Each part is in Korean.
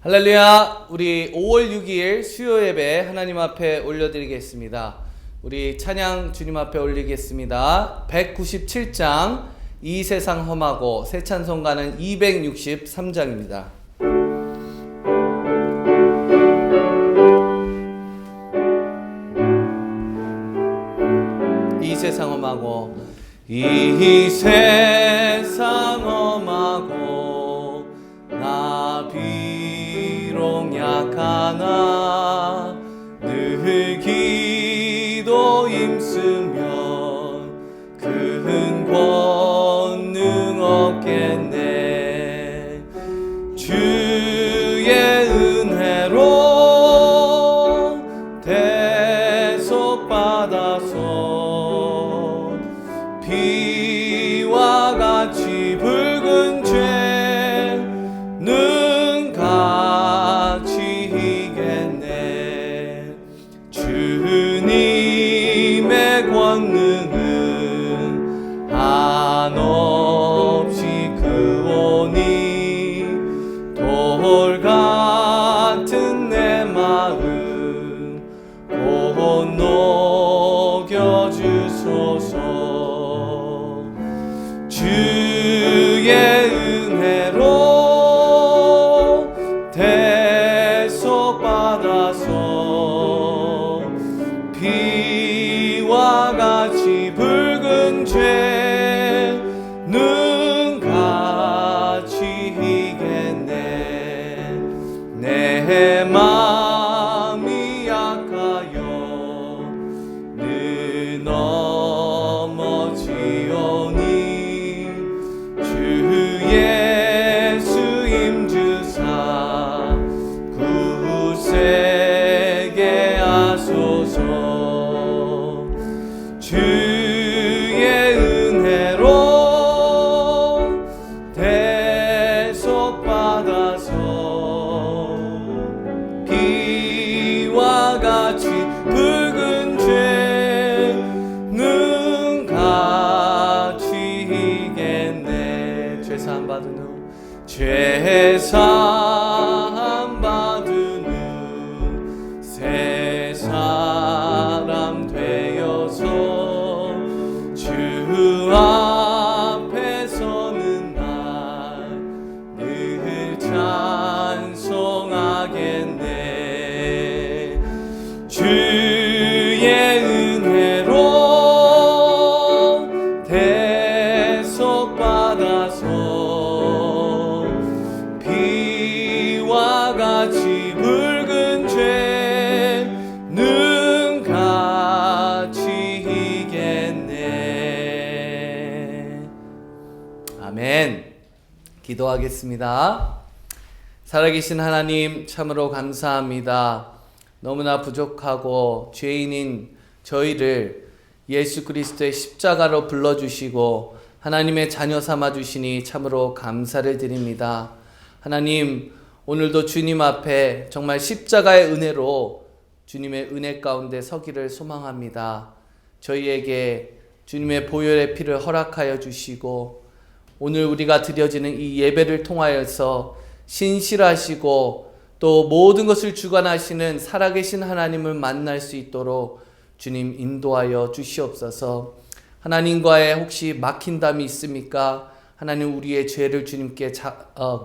할렐루야. 우리 5월 6일 수요 예배 하나님 앞에 올려드리겠습니다. 우리 찬양 주님 앞에 올리겠습니다. 197장 이 세상 험하고 새 찬송가는 263장입니다. 이 세상 험하고 이 세상 험하고 나 비록 약하나 늘 기도 힘쓰면 큰 권능 얻겠네. 주의 은혜로 대속받아서 비와 같이 붉은 죄는 같이 이겼네. 주님의 권능은 한없이 크오니 돌 같은 내 마음 곧 녹여주소서. 주의 은혜로 대속받아서 비와 같이 붉은 죄는 같이 이겼네. 내 마음이 약하여 늘 넘어지오니 주 예수 임주사 굳세게 하소서. 주의 은혜로 대속받아서 비와 같이 붉은 죄는 같이 이겼네. 죄사함 받은 후 죄사함 받은 후 새 사람 되어서 주 앞에 서는 날 늘 찬송하겠네. 주의 은혜로 대속받아서 비와 같이 붉은 죄는 같이 이겼네. 아멘. 기도하겠습니다. 살아계신 하나님, 참으로 감사합니다. 너무나 부족하고 죄인인 저희를 예수 그리스도의 십자가로 불러주시고 하나님의 자녀 삼아주시니 참으로 감사를 드립니다. 하나님, 오늘도 주님 앞에 정말 십자가의 은혜로 주님의 은혜 가운데 서기를 소망합니다. 저희에게 주님의 보혈의 피를 허락하여 주시고 오늘 우리가 드려지는 이 예배를 통하여서 신실하시고 또 모든 것을 주관하시는 살아계신 하나님을 만날 수 있도록 주님 인도하여 주시옵소서. 하나님과의 혹시 막힌 담이 있습니까? 하나님, 우리의 죄를 주님께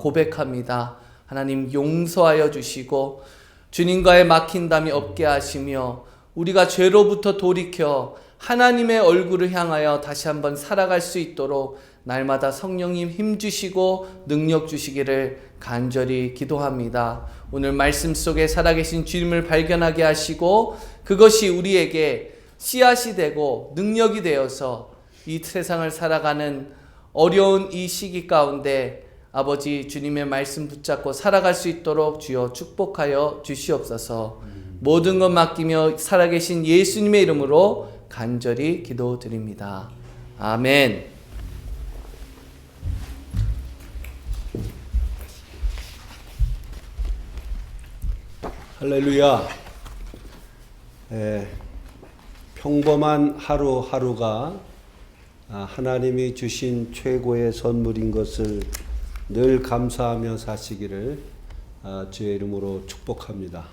고백합니다. 하나님, 용서하여 주시고 주님과의 막힌 담이 없게 하시며 우리가 죄로부터 돌이켜 하나님의 얼굴을 향하여 다시 한번 살아갈 수 있도록 날마다 성령님 힘주시고 능력 주시기를 간절히 기도합니다. 오늘 말씀 속에 살아계신 주님을 발견하게 하시고 그것이 우리에게 씨앗이 되고 능력이 되어서 이 세상을 살아가는 어려운 이 시기 가운데 아버지 주님의 말씀 붙잡고 살아갈 수 있도록 주여 축복하여 주시옵소서. 모든 것 맡기며 살아계신 예수님의 이름으로 간절히 기도드립니다. 아멘. 할렐루야. 평범한 하루하루가 하나님이 주신 최고의 선물인 것을 늘 감사하며 사시기를 주의 이름으로 축복합니다.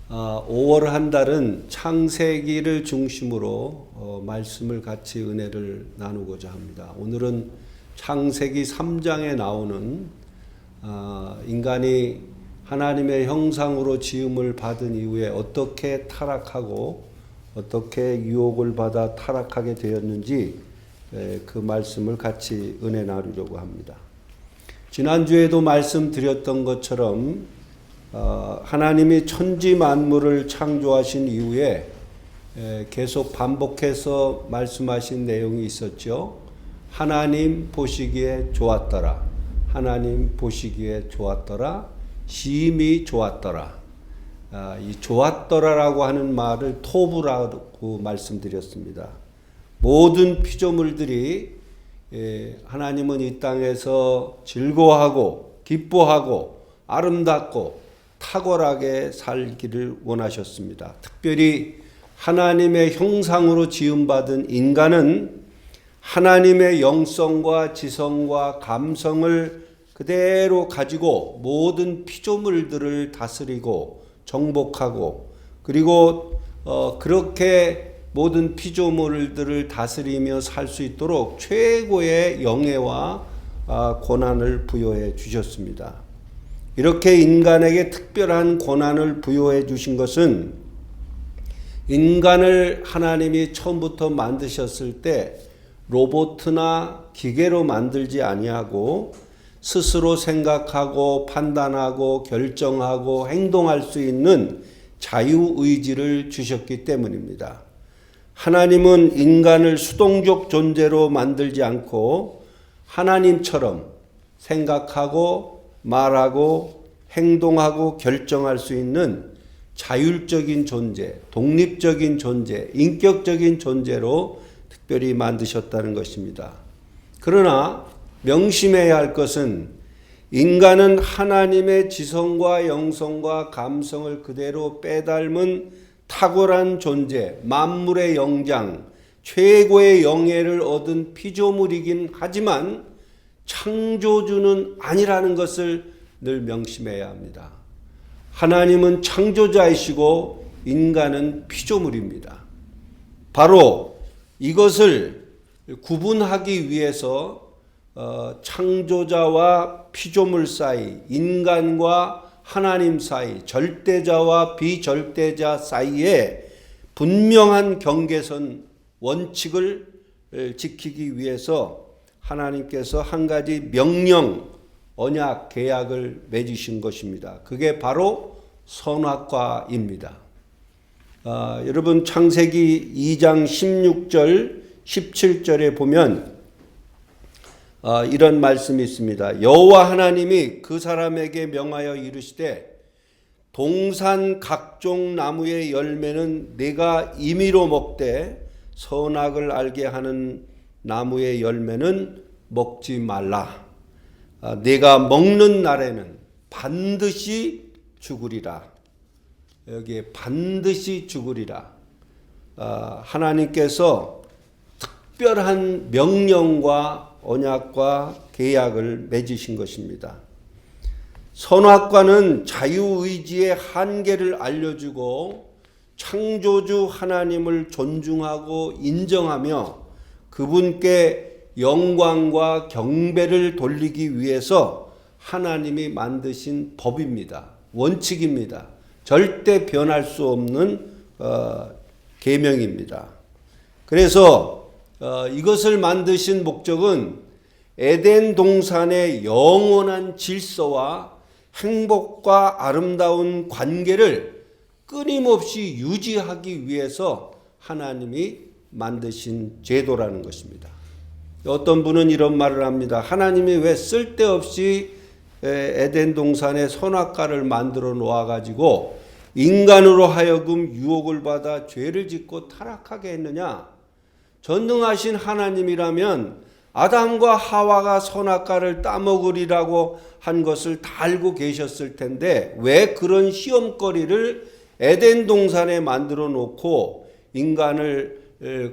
5월 한 달은 창세기를 중심으로 말씀을 같이 은혜를 나누고자 합니다. 오늘은 창세기 3장에 나오는 인간이 하나님의 형상으로 지음을 받은 이후에 어떻게 타락하고 어떻게 유혹을 받아 타락하게 되었는지 그 말씀을 같이 은혜 나누려고 합니다. 지난주에도 말씀드렸던 것처럼 하나님이 천지 만물을 창조하신 이후에 계속 반복해서 말씀하신 내용이 있었죠. 하나님 보시기에 좋았더라. 하나님 보시기에 좋았더라. 심히 좋았더라. 이 좋았더라라고 하는 말을 토부라고 말씀드렸습니다. 모든 피조물들이 하나님은 이 땅에서 즐거워하고 기뻐하고 아름답고 탁월하게 살기를 원하셨습니다. 특별히 하나님의 형상으로 지음받은 인간은 하나님의 영성과 지성과 감성을 그대로 가지고 모든 피조물들을 다스리고 정복하고 그리고 그렇게 모든 피조물들을 다스리며 살 수 있도록 최고의 영예와 권한을 부여해 주셨습니다. 이렇게 인간에게 특별한 권한을 부여해 주신 것은 인간을 하나님이 처음부터 만드셨을 때 로봇이나 기계로 만들지 아니하고 스스로 생각하고 판단하고 결정하고 행동할 수 있는 자유의지를 주셨기 때문입니다. 하나님은 인간을 수동적 존재로 만들지 않고 하나님처럼 생각하고 말하고 행동하고 결정할 수 있는 자율적인 존재, 독립적인 존재, 인격적인 존재로 특별히 만드셨다는 것입니다. 그러나 명심해야 할 것은 인간은 하나님의 지성과 영성과 감성을 그대로 빼닮은 탁월한 존재, 만물의 영장, 최고의 영예를 얻은 피조물이긴 하지만 창조주는 아니라는 것을 늘 명심해야 합니다. 하나님은 창조자이시고 인간은 피조물입니다. 바로 이것을 구분하기 위해서 창조자와 피조물 사이, 인간과 하나님 사이, 절대자와 비절대자 사이에 분명한 경계선 원칙을 지키기 위해서 하나님께서 한 가지 명령, 언약, 계약을 맺으신 것입니다. 그게 바로 선악과입니다. 여러분 창세기 2장 16절, 17절에 보면 이런 말씀이 있습니다. 여호와 하나님이 그 사람에게 명하여 이르시되 동산 각종 나무의 열매는 네가 임의로 먹되 선악을 알게 하는 나무의 열매는 먹지 말라. 네가 먹는 날에는 반드시 죽으리라. 여기에 반드시 죽으리라. 하나님께서 특별한 명령과 언약과 계약을 맺으신 것입니다. 선악과는 자유의지의 한계를 알려주고 창조주 하나님을 존중하고 인정하며 그분께 영광과 경배를 돌리기 위해서 하나님이 만드신 법입니다. 원칙입니다. 절대 변할 수 없는 계명입니다. 그래서 이것을 만드신 목적은 에덴 동산의 영원한 질서와 행복과 아름다운 관계를 끊임없이 유지하기 위해서 하나님이 만드신 제도라는 것입니다. 어떤 분은 이런 말을 합니다. 하나님이 왜 쓸데없이 에덴 동산에 선악과를 만들어 놓아가지고 인간으로 하여금 유혹을 받아 죄를 짓고 타락하게 했느냐? 전능하신 하나님이라면 아담과 하와가 선악과를 따먹으리라고 한 것을 다 알고 계셨을 텐데 왜 그런 시험거리를 에덴 동산에 만들어 놓고 인간을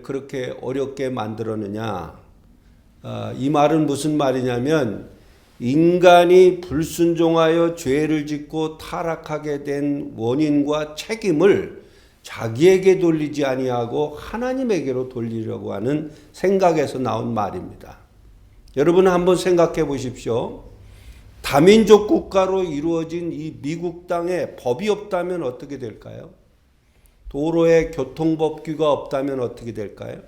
그렇게 어렵게 만들었느냐? 이 말은 무슨 말이냐면 인간이 불순종하여 죄를 짓고 타락하게 된 원인과 책임을 자기에게 돌리지 아니하고 하나님에게로 돌리려고 하는 생각에서 나온 말입니다. 여러분 한번 생각해 보십시오. 다민족 국가로 이루어진 이 미국 땅에 법이 없다면 어떻게 될까요? 도로에 교통법규가 없다면 어떻게 될까요?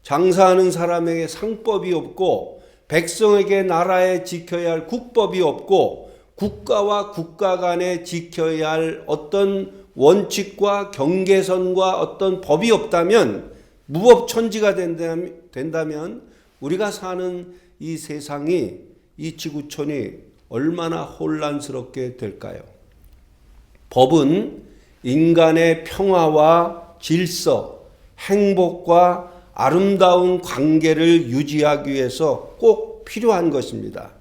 장사하는 사람에게 상법이 없고 백성에게 나라에 지켜야 할 국법이 없고 국가와 국가 간에 지켜야 할 어떤 원칙과 경계선과 어떤 법이 없다면, 무법천지가 된다면 우리가 사는 이 세상이, 이 지구촌이 얼마나 혼란스럽게 될까요? 법은 인간의 평화와 질서, 행복과 아름다운 관계를 유지하기 위해서 꼭 필요한 것입니다.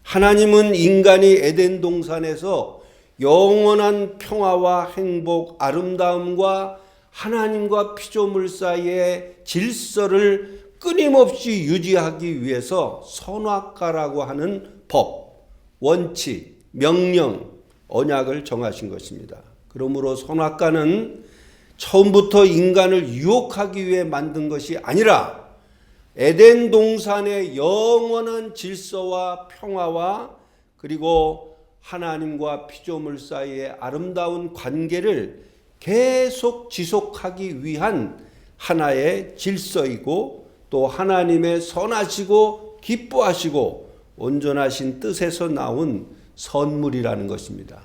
하나님은 인간이 에덴 동산에서 영원한 평화와 행복, 아름다움과 하나님과 피조물 사이의 질서를 끊임없이 유지하기 위해서 선악과라고 하는 법, 원칙, 명령, 언약을 정하신 것입니다. 그러므로 선악과는 처음부터 인간을 유혹하기 위해 만든 것이 아니라 에덴 동산의 영원한 질서와 평화와 그리고 하나님과 피조물 사이의 아름다운 관계를 계속 지속하기 위한 하나의 질서이고, 또 하나님의 선하시고 기뻐하시고 온전하신 뜻에서 나온 선물이라는 것입니다.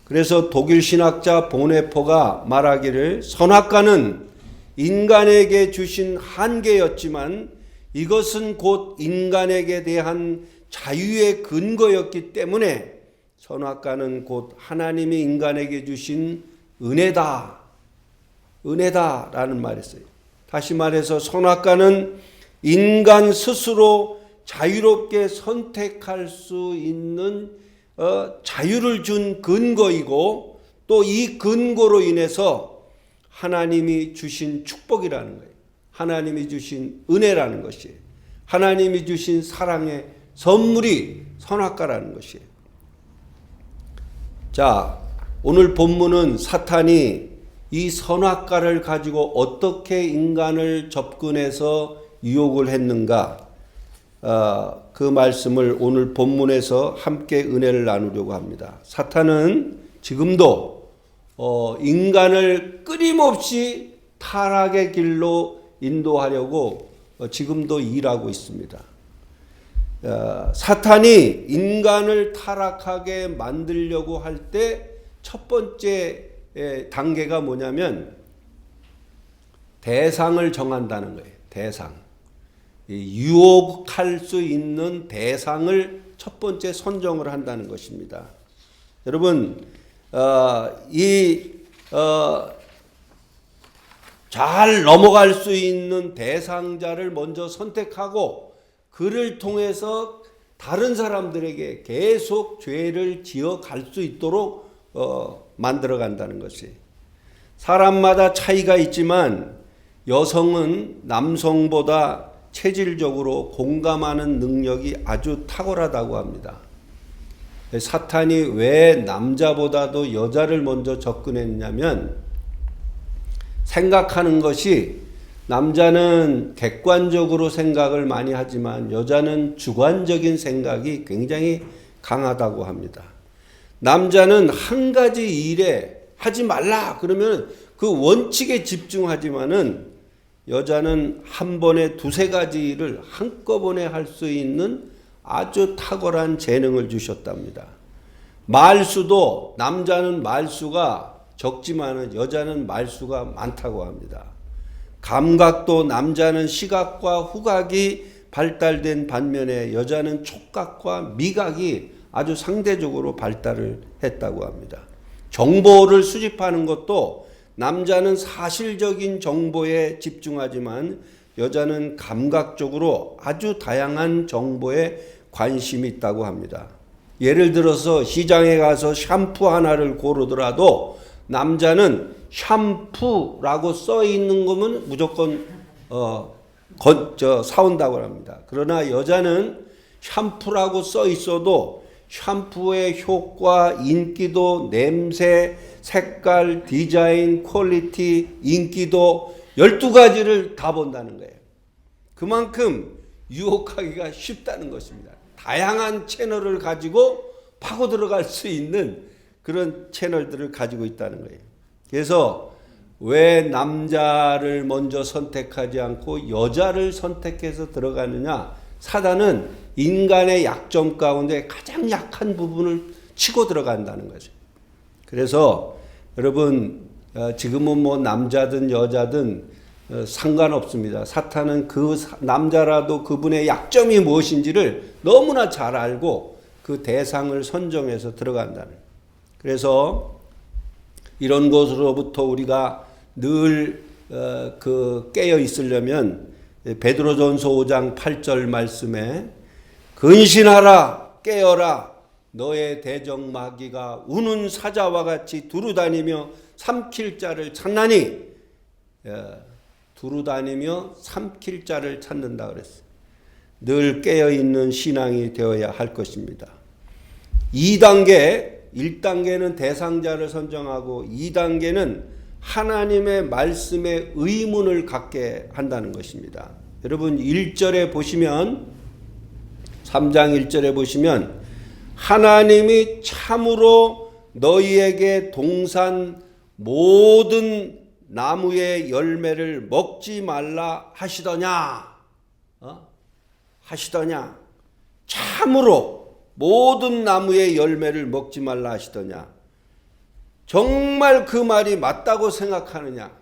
그래서 독일 신학자 보네퍼가 말하기를, 선악과는 인간에게 주신 한계였지만 이것은 곧 인간에게 대한 자유의 근거였기 때문에 선악과는 곧 하나님이 인간에게 주신 은혜다라는 말이 있어요. 다시 말해서 선악과는 인간 스스로 자유롭게 선택할 수 있는 자유를 준 근거이고, 또 이 근거로 인해서 하나님이 주신 축복이라는 거예요. 하나님이 주신 은혜라는 것이에요. 하나님이 주신 사랑의 선물이 선악과라는 것이에요. 자, 오늘 본문은 사탄이 이 선악과를 가지고 어떻게 인간을 접근해서 유혹을 했는가, 그 말씀을 오늘 본문에서 함께 은혜를 나누려고 합니다. 사탄은 지금도 인간을 끊임없이 타락의 길로 인도하려고 지금도 일하고 있습니다. 사탄이 인간을 타락하게 만들려고 할 때 첫 번째 단계가 뭐냐면 대상을 정한다는 거예요. 대상. 유혹할 수 있는 대상을 첫 번째 선정을 한다는 것입니다. 여러분, 잘 넘어갈 수 있는 대상자를 먼저 선택하고 그를 통해서 다른 사람들에게 계속 죄를 지어 갈 수 있도록 만들어 간다는 것이, 사람마다 차이가 있지만 여성은 남성보다 체질적으로 공감하는 능력이 아주 탁월하다고 합니다. 사탄이 왜 남자보다도 여자를 먼저 접근했냐면, 생각하는 것이, 남자는 객관적으로 생각을 많이 하지만 여자는 주관적인 생각이 굉장히 강하다고 합니다. 남자는 한 가지 일에 하지 말라 그러면 그 원칙에 집중하지만은 여자는 한 번에 두세 가지 일을 한꺼번에 할 수 있는 아주 탁월한 재능을 주셨답니다. 말수도 남자는 말수가 적지만 여자는 말수가 많다고 합니다. 감각도 남자는 시각과 후각이 발달된 반면에 여자는 촉각과 미각이 아주 상대적으로 발달을 했다고 합니다. 정보를 수집하는 것도 남자는 사실적인 정보에 집중하지만 여자는 감각적으로 아주 다양한 정보에 관심이 있다고 합니다. 예를 들어서 시장에 가서 샴푸 하나를 고르더라도 남자는 샴푸라고 써 있는 거면 무조건 사온다고 합니다. 그러나 여자는 샴푸라고 써 있어도 샴푸의 효과, 인기도, 냄새, 색깔, 디자인, 퀄리티, 인기도 12가지를 다 본다는 거예요. 그만큼 유혹하기가 쉽다는 것입니다. 다양한 채널을 가지고 파고 들어갈 수 있는 그런 채널들을 가지고 있다는 거예요. 그래서 왜 남자를 먼저 선택하지 않고 여자를 선택해서 들어가느냐? 사단은 인간의 약점 가운데 가장 약한 부분을 치고 들어간다는 거죠. 그래서 여러분 지금은 뭐 남자든 여자든 상관없습니다. 사탄은 그 남자라도 그분의 약점이 무엇인지를 너무나 잘 알고 그 대상을 선정해서 들어간다는. 그래서 이런 것으로부터 우리가 늘 깨어 있으려면 베드로전서 5장 8절 말씀에 근신하라 깨어라 너의 대적 마귀가 우는 사자와 같이 두루다니며 삼킬 자를 찾나니 두루다니며 삼킬 자를 찾는다 그랬어요. 늘 깨어있는 신앙이 되어야 할 것입니다. 2단계 1단계는 대상자를 선정하고 2단계는 하나님의 말씀에 의문을 갖게 한다는 것입니다. 여러분 1절에 보시면 3장 1절에 보시면 하나님이 참으로 너희에게 동산 모든 나무의 열매를 먹지 말라 하시더냐? 하시더냐? 참으로 모든 나무의 열매를 먹지 말라 하시더냐? 정말 그 말이 맞다고 생각하느냐?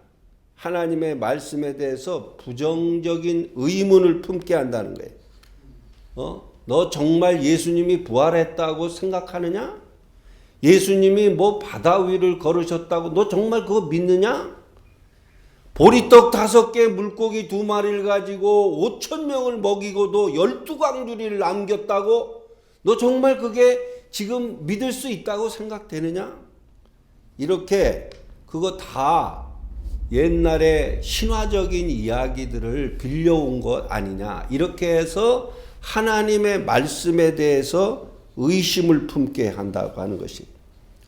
하나님의 말씀에 대해서 부정적인 의문을 품게 한다는 거예요. 너 정말 예수님이 부활했다고 생각하느냐? 예수님이 뭐 바다 위를 걸으셨다고 너 정말 그거 믿느냐? 보리떡 5개 물고기 2마리를 가지고 5,000명을 먹이고도 12광주리를 남겼다고 너 정말 그게 지금 믿을 수 있다고 생각되느냐? 이렇게 그거 다 옛날에 신화적인 이야기들을 빌려온 것 아니냐. 이렇게 해서 하나님의 말씀에 대해서 의심을 품게 한다고 하는 것이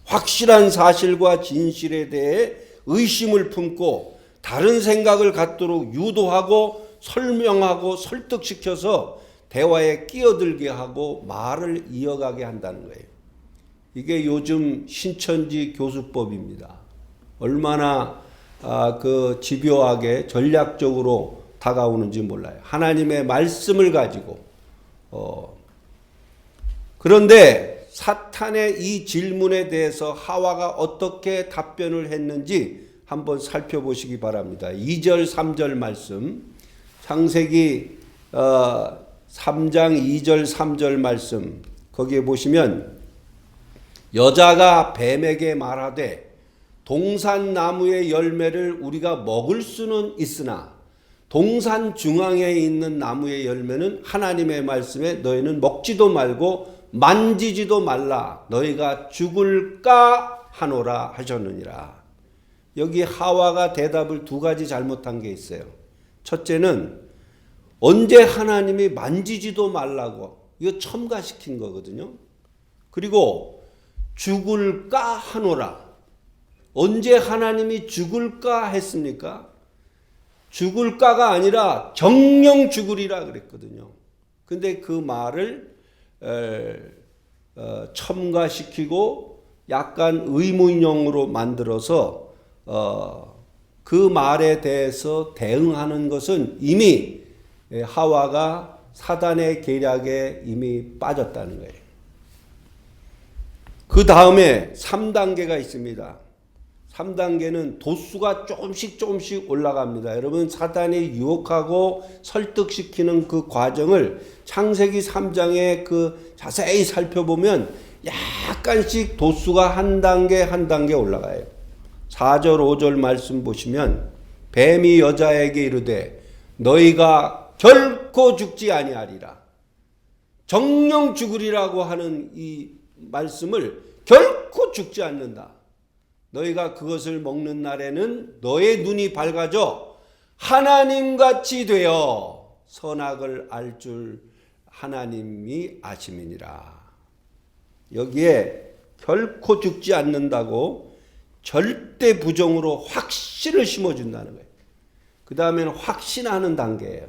확실한 사실과 진실에 대해 의심을 품고 다른 생각을 갖도록 유도하고 설명하고 설득시켜서 대화에 끼어들게 하고 말을 이어가게 한다는 거예요. 이게 요즘 신천지 교수법입니다. 얼마나 집요하게 전략적으로 다가오는지 몰라요. 하나님의 말씀을 가지고 그런데 사탄의 이 질문에 대해서 하와가 어떻게 답변을 했는지 한번 살펴보시기 바랍니다. 2절 3절 말씀 창세기 3장 2절 3절 말씀 거기에 보시면 여자가 뱀에게 말하되 동산 나무의 열매를 우리가 먹을 수는 있으나 동산 중앙에 있는 나무의 열매는 하나님의 말씀에 너희는 먹지도 말고 만지지도 말라 너희가 죽을까 하노라 하셨느니라. 여기 하와가 대답을 2가지 잘못한 게 있어요. 첫째는 언제 하나님이 만지지도 말라고 이거 첨가시킨 거거든요. 그리고 죽을까 하노라. 언제 하나님이 죽을까 했습니까? 죽을까가 아니라 정령 죽으리라 그랬거든요. 근데 그 말을 첨가시키고 약간 의문형으로 만들어서 그 말에 대해서 대응하는 것은 이미 하와가 사단의 계략에 이미 빠졌다는 거예요. 그 다음에 3단계가 있습니다. 3단계는 도수가 조금씩 올라갑니다. 여러분 사단이 유혹하고 설득시키는 그 과정을 창세기 3장에 그 자세히 살펴보면 약간씩 도수가 한 단계 올라가요. 4절 5절 말씀 보시면 뱀이 여자에게 이르되 너희가 결코 죽지 아니하리라. 정령 죽으리라고 하는 이 말씀을 결코 죽지 않는다. 너희가 그것을 먹는 날에는 너의 눈이 밝아져 하나님같이 되어 선악을 알 줄 하나님이 아심이니라. 여기에 결코 죽지 않는다고 절대 부정으로 확신을 심어준다는 거예요. 그 다음에는 확신하는 단계예요.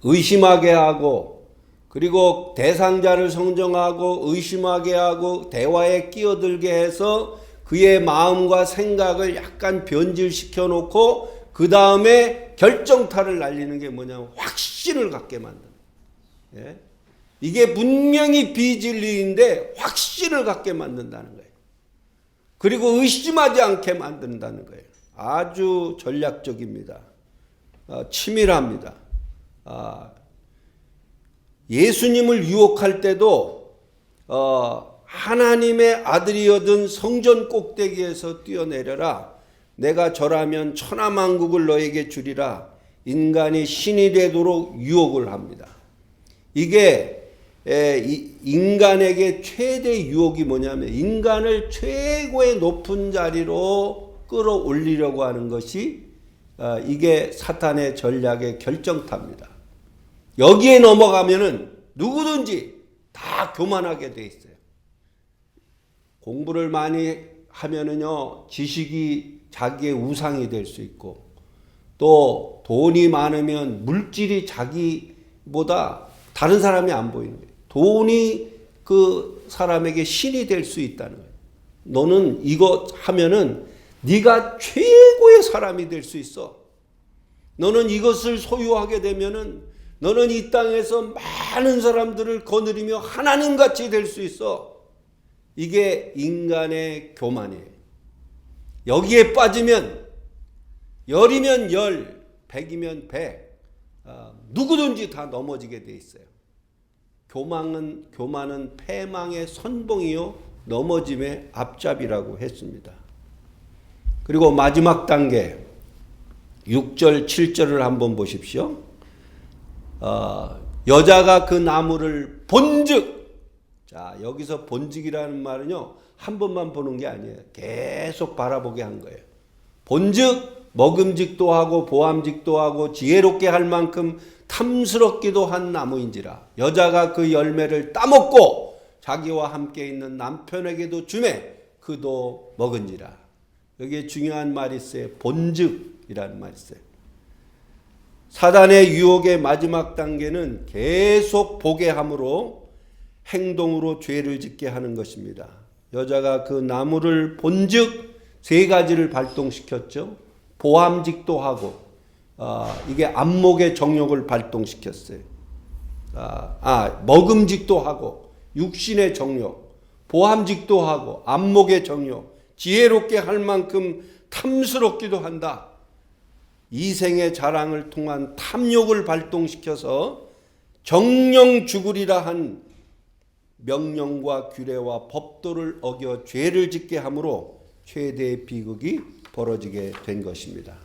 의심하게 하고, 그리고 대상자를 성정하고 의심하게 하고 대화에 끼어들게 해서 그의 마음과 생각을 약간 변질시켜 놓고 그 다음에 결정타를 날리는 게 뭐냐면 확신을 갖게 만드는 거예요. 예? 이게 분명히 비진리인데 확신을 갖게 만든다는 거예요. 그리고 의심하지 않게 만든다는 거예요. 아주 전략적입니다. 치밀합니다. 예수님을 유혹할 때도 하나님의 아들이거든 성전 꼭대기에서 뛰어내려라. 내가 절하면 천하만국을 너에게 주리라. 인간이 신이 되도록 유혹을 합니다. 이게 인간에게 최대 유혹이 뭐냐면 인간을 최고의 높은 자리로 끌어올리려고 하는 것이 이게 사탄의 전략의 결정타입니다. 여기에 넘어가면은 누구든지 다 교만하게 돼 있어요. 공부를 많이 하면은요, 지식이 자기의 우상이 될 수 있고, 또 돈이 많으면 물질이 자기보다 다른 사람이 안 보이는 거예요. 돈이 그 사람에게 신이 될 수 있다는 거예요. 너는 이거 하면은 네가 최고의 사람이 될 수 있어. 너는 이것을 소유하게 되면은 너는 이 땅에서 많은 사람들을 거느리며 하나님같이 될 수 있어. 이게 인간의 교만이에요. 여기에 빠지면 열이면 열, 백이면 백, 누구든지 다 넘어지게 돼 있어요. 교만은 패망의 선봉이요 넘어짐의 앞잡이라고 했습니다. 그리고 마지막 단계 6절 7절을 한번 보십시오. 여자가 그 나무를 본즉, 자 여기서 본즉이라는 말은요 한 번만 보는 게 아니에요. 계속 바라보게 한 거예요. 본즉 먹음직도 하고 보암직도 하고 지혜롭게 할 만큼 탐스럽기도 한 나무인지라. 여자가 그 열매를 따먹고 자기와 함께 있는 남편에게도 주매 그도 먹은지라. 여기에 중요한 말이 있어요. 본즉이라는 말이 있어요. 사단의 유혹의 마지막 단계는 계속 보게 함으로 행동으로 죄를 짓게 하는 것입니다. 여자가 그 나무를 본즉 세 가지를 발동시켰죠. 보암직도 하고, 이게 안목의 정욕을 발동시켰어요. 먹음직도 하고, 육신의 정욕, 보암직도 하고, 안목의 정욕, 지혜롭게 할 만큼 탐스럽기도 한다. 이생의 자랑을 통한 탐욕을 발동시켜서 정령 죽으리라 한 명령과 규례와 법도를 어겨 죄를 짓게 함으로 최대의 비극이 벌어지게 된 것입니다.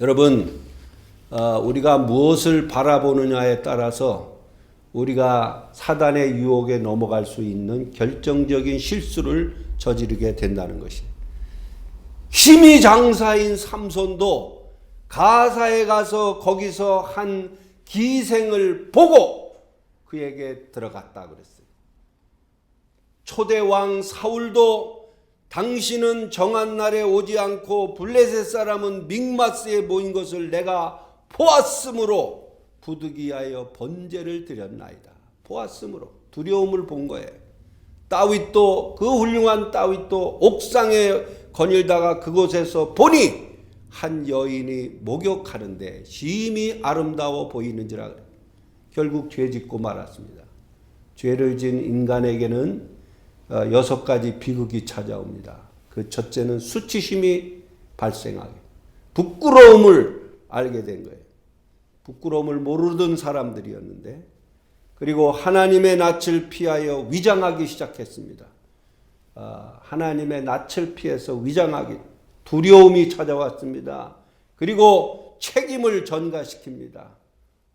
여러분, 우리가 무엇을 바라보느냐에 따라서 우리가 사단의 유혹에 넘어갈 수 있는 결정적인 실수를 저지르게 된다는 것이에요. 힘이 장사인 삼손도 가사에 가서 거기서 한 기생을 보고 그에게 들어갔다 그랬어요. 초대왕 사울도 당신은 정한 날에 오지 않고 블레셋 사람은 믹마스에 모인 것을 내가 보았으므로 부득이하여 번제를 드렸나이다. 보았으므로 두려움을 본 거예요. 다윗도 그 훌륭한 다윗도 옥상에 거닐다가 그곳에서 보니 한 여인이 목욕하는데 심히 아름다워 보이는지라 그래요. 결국 죄 짓고 말았습니다. 죄를 지은 인간에게는 6가지 비극이 찾아옵니다. 그 첫째는 수치심이 발생하게, 부끄러움을 알게 된 거예요. 부끄러움을 모르던 사람들이었는데, 그리고 하나님의 낯을 피하여 위장하기 시작했습니다. 하나님의 낯을 피해서 위장하기, 두려움이 찾아왔습니다. 그리고 책임을 전가시킵니다.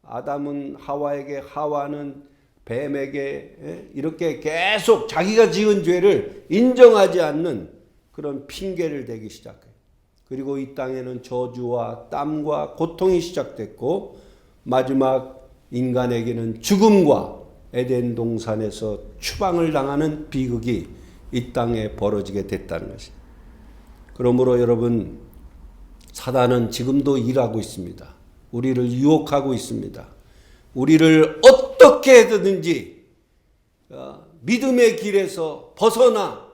아담은 하와에게, 하와는 뱀에게 이렇게 계속 자기가 지은 죄를 인정하지 않는 그런 핑계를 대기 시작해요. 그리고 이 땅에는 저주와 땀과 고통이 시작됐고, 마지막 인간에게는 죽음과 에덴 동산에서 추방을 당하는 비극이 이 땅에 벌어지게 됐다는 것입니다. 그러므로 여러분, 사단은 지금도 일하고 있습니다. 우리를 유혹하고 있습니다. 우리를 어떻게 해서든지 믿음의 길에서 벗어나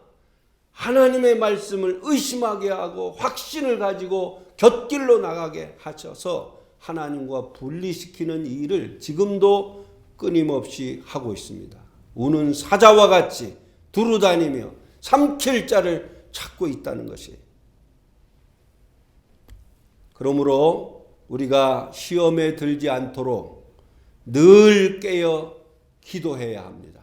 하나님의 말씀을 의심하게 하고 확신을 가지고 곁길로 나가게 하셔서 하나님과 분리시키는 일을 지금도 끊임없이 하고 있습니다. 우는 사자와 같이 두루다니며 삼킬 자를 찾고 있다는 것이에요. 그러므로 우리가 시험에 들지 않도록 늘 깨어 기도해야 합니다.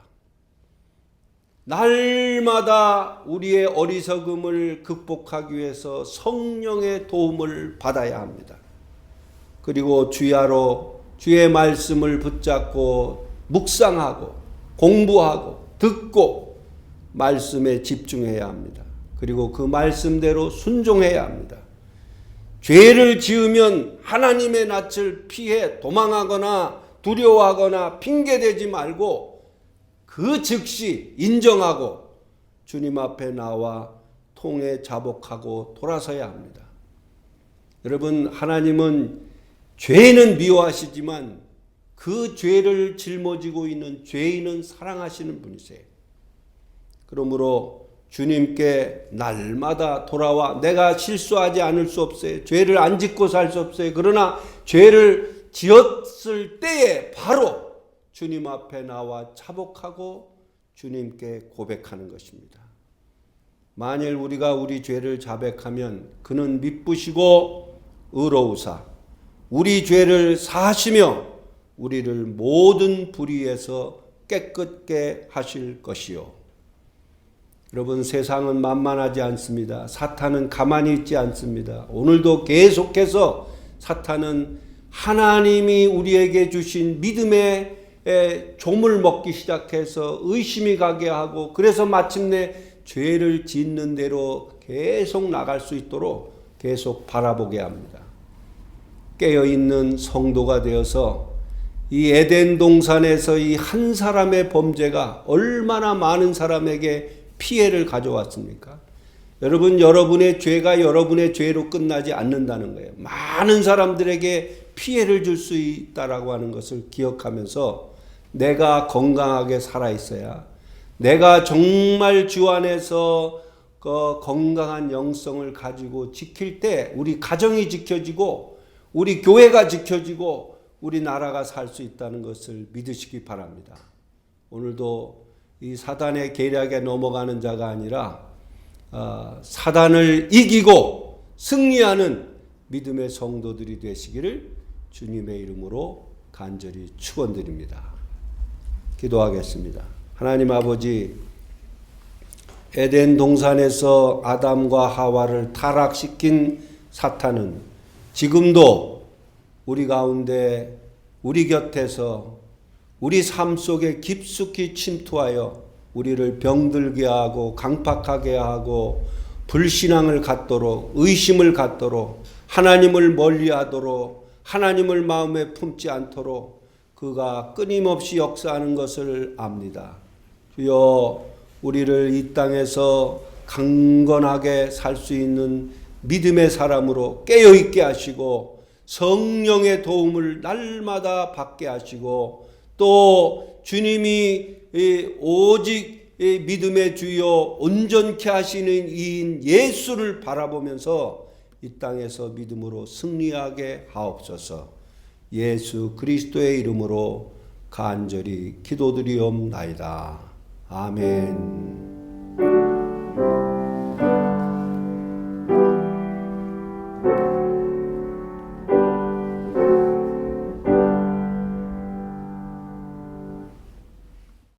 날마다 우리의 어리석음을 극복하기 위해서 성령의 도움을 받아야 합니다. 그리고 주야로 주의 말씀을 붙잡고 묵상하고 공부하고 듣고 말씀에 집중해야 합니다. 그리고 그 말씀대로 순종해야 합니다. 죄를 지으면 하나님의 낯을 피해 도망하거나 두려워하거나 핑계대지 말고 그 즉시 인정하고 주님 앞에 나와 통해 자복하고 돌아서야 합니다. 여러분, 하나님은 죄는 미워하시지만 그 죄를 짊어지고 있는 죄인은 사랑하시는 분이세요. 그러므로 주님께 날마다 돌아와 내가 실수하지 않을 수 없어요. 죄를 안 짓고 살 수 없어요. 그러나 죄를 지었을 때에 바로 주님 앞에 나와 자복하고 주님께 고백하는 것입니다. 만일 우리가 우리 죄를 자백하면 그는 미쁘시고 의로우사 우리 죄를 사하시며 우리를 모든 불의에서 깨끗게 하실 것이요. 여러분, 세상은 만만하지 않습니다. 사탄은 가만히 있지 않습니다. 오늘도 계속해서 사탄은 하나님이 우리에게 주신 믿음의 조물 먹기 시작해서 의심이 가게 하고 그래서 마침내 죄를 짓는 대로 계속 나갈 수 있도록 계속 바라보게 합니다. 깨어있는 성도가 되어서 이 에덴 동산에서 이 한 사람의 범죄가 얼마나 많은 사람에게 피해를 가져왔습니까? 여러분, 여러분의 죄가 여러분의 죄로 끝나지 않는다는 거예요. 많은 사람들에게 피해를 줄 수 있다라고 하는 것을 기억하면서 내가 건강하게 살아 있어야, 내가 정말 주 안에서 건강한 영성을 가지고 지킬 때 우리 가정이 지켜지고 우리 교회가 지켜지고 우리 나라가 살 수 있다는 것을 믿으시기 바랍니다. 오늘도 이 사단의 계략에 넘어가는 자가 아니라 사단을 이기고 승리하는 믿음의 성도들이 되시기를 주님의 이름으로 간절히 축원드립니다. 기도하겠습니다. 하나님 아버지, 에덴 동산에서 아담과 하와를 타락시킨 사탄은 지금도 우리 가운데 우리 곁에서 우리 삶 속에 깊숙이 침투하여 우리를 병들게 하고 강팍하게 하고 불신앙을 갖도록 의심을 갖도록 하나님을 멀리하도록 하나님을 마음에 품지 않도록 그가 끊임없이 역사하는 것을 압니다. 주여, 우리를 이 땅에서 강건하게 살 수 있는 믿음의 사람으로 깨어있게 하시고 성령의 도움을 날마다 받게 하시고 또 주님이 오직 믿음의 주여 온전케 하시는 이인 예수를 바라보면서 이 땅에서 믿음으로 승리하게 하옵소서. 예수 그리스도의 이름으로 간절히 기도드리옵나이다. 아멘.